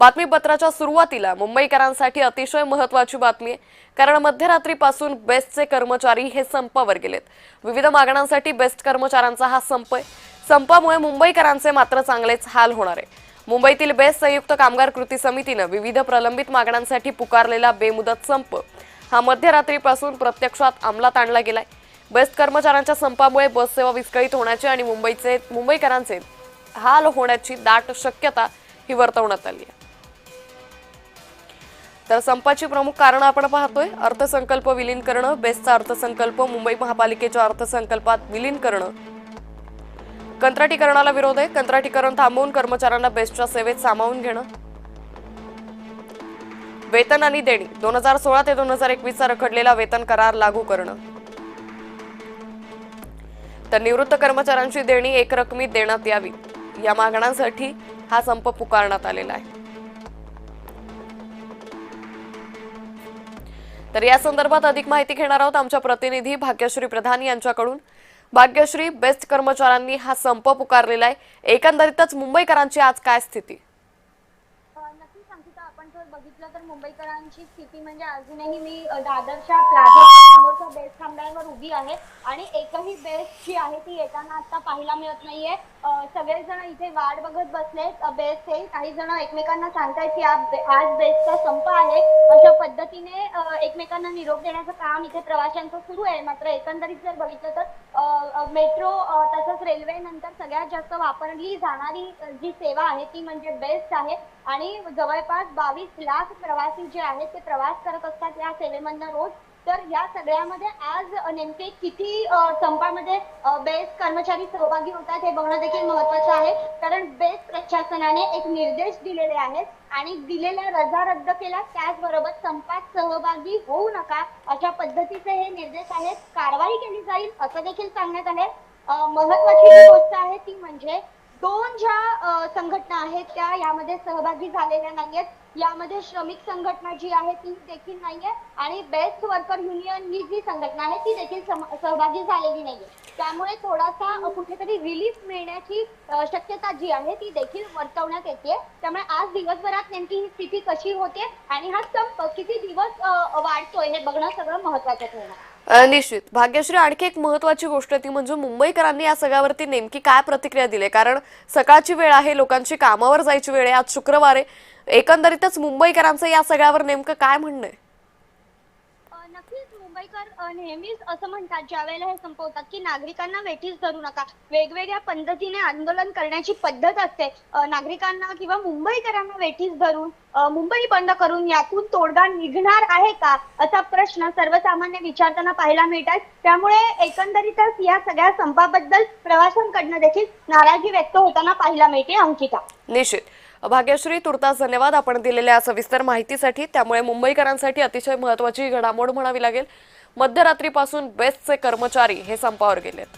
बातमीपत्राच्या सुरुवातीला मुंबईकरांसाठी अतिशय महत्त्वाची बातमी आहे, कारण मध्यरात्रीपासून बेस्टचे कर्मचारी हे संपावर गेलेत। विविध मागण्यांसाठी बेस्ट कर्मचाऱ्यांचा हा संप आहे। संपामुळे मुंबईकरांचे मात्र चांगलेच हाल होणार आहे। मुंबईतील बेस्ट संयुक्त कामगार कृती समितीने विविध प्रलंबित मागण्यांसाठी पुकारलेला बेमुदत संप हा मध्यरात्रीपासून प्रत्यक्षात अंमलात आणला गेलाय। बेस्ट कर्मचाऱ्यांच्या संपामुळे बस सेवा विस्कळीत होण्याची आणि मुंबईकरांचे हाल होण्याची दाट शक्यता ही वर्तवण्यात आली आहे। तर संपाची प्रमुख कारण आपण पाहतोय, अर्थसंकल्प विलीन करणं, बेस्टचा अर्थसंकल्प मुंबई महापालिकेच्या अर्थसंकल्पात विलीन करणं, कंत्राटीकरणाला विरोध आहे, कंत्राटीकरण थांबवून कर्मचाऱ्यांना बेस्टच्या सेवेत सामावून घेणं, वेतन आणि देणी 2016 ते 2021 चा रखडलेला वेतन करार लागू करणं, तर निवृत्त कर्मचाऱ्यांची देणी एकरकमी देण्यात यावी, या मागण्यांसाठी हा संप पुकारण्यात आलेला आहे। तर या संदर्भात अधिक माहिती घेणार आहोत आमच्या प्रतिनिधी भाग्यश्री प्रधान यांच्याकडून। भाग्यश्री, बेस्ट कर्मचाऱ्यांनी हा संप पुकारलेला आहे, एकंदरीतच मुंबईकरांची आज काय स्थिती? नक्कीच सांगता, आपण जर बघितलं तर मुंबईकरांची स्थिती म्हणजे अजूनही मी दादरच्या प्लाझाच्या समोरच्या बेस्ट थांब्यावर उभी आहे आणि एकही बेस्ट जी आहे ती येताना आता पाहायला मिळत नाहीये। सगळेजण इथे वाट बघत बसलेत बेस्टचे। काही जण एकमेकांना सांगतायत की आज बेस्टचा संप आहे, अशा पद्धतीने एकमेकांना निरोप देण्याचं काम इथे प्रवाशांचं सुरू आहे। मात्र एकंदरीत जर बघितलं तर मेट्रो तसंच रेल्वे नंतर सगळ्यात जास्त वापरली जाणारी जी सेवा आहे ती म्हणजे बेस्ट आहे आणि जवळपास 22 लाख प्रवासी जे आहेत ते प्रवास करत असतात या सेवेमधनं रोज। तर या सगळ्यामध्ये आज नेमके किती संपामध्ये बेस्ट कर्मचारी सहभागी होतात हे बघणं देखील महत्त्वाचं आहे, कारण बेस्ट प्रशासनाने एक निर्देश दिलेले आहेत आणि दिलेल्या रजा रद्द केल्या, त्याचबरोबर संपात सहभागी होऊ नका अशा पद्धतीचे हे निर्देश आहेत। कारवाई केली जाईल असं देखील सांगण्यात आले। महत्त्वाची जी गोष्ट आहे ती म्हणजे दोन ज्या संघटना आहेत त्या यामध्ये सहभागी झालेल्या नाहीयेत। यामध्ये श्रमिक संघटना जी आहे ती देखील नाहीये आणि बेस्ट वर्कर युनियन ही जी संघटना आहे ती देखील सहभागी झालेली नाहीये। त्यामुळे थोडासा कुठेतरी रिलीफ मिळण्याची शक्यता जी आहे ती देखील वर्तवण्यात येते। त्यामुळे आज दिवसभरात नेमकी ही स्थिती कशी होते आणि हा संप किती दिवस वाढतोय हे बघणं सगळं महत्त्वाचं ठरणार। निश्चित भाग्यश्री, आणखी एक महत्त्वाची गोष्ट ती म्हणजे मुंबईकरांनी या सगळ्यावरती नेमकी काय प्रतिक्रिया दिली, कारण सकाळची वेळ आहे, लोकांची कामावर जायची वेळ आहे, आज शुक्रवार आहे, एकंदरीतच मुंबईकरांचं या सगळ्यावर नेमकं काय म्हणणं आहे? नक्कीच मुंबईकर नेहमीच असं म्हणतात ज्या वेळेला हे संपवतात की नागरिकांना वेठीस धरू नका। वेगवेगळ्या पद्धतीने आंदोलन करण्याची पद्धत असते, नागरिकांना किंवा मुंबईकरांना वेठीस धरून मुंबई बंद करून यातून तोडगा निघणार आहे का असा प्रश्न सर्वसामान्य विचारताना पाहायला मिळतात। त्यामुळे एकंदरीतच या सगळ्या संपाबद्दल प्रवाशांकडून देखील नाराजी व्यक्त होताना पाहायला मिळते। अंकिता, निश्चित भाग्यश्री, तुर्तास धन्यवाद आपण दिलेल्या सविस्तर माहितीसाठी। त्यामुळे मुंबईकरांसाठी अतिशय महत्त्वाची घडामोड म्हणावी लागेल, मध्यरात्रीपासून बेस्टचे कर्मचारी हे संपावर गेलेत।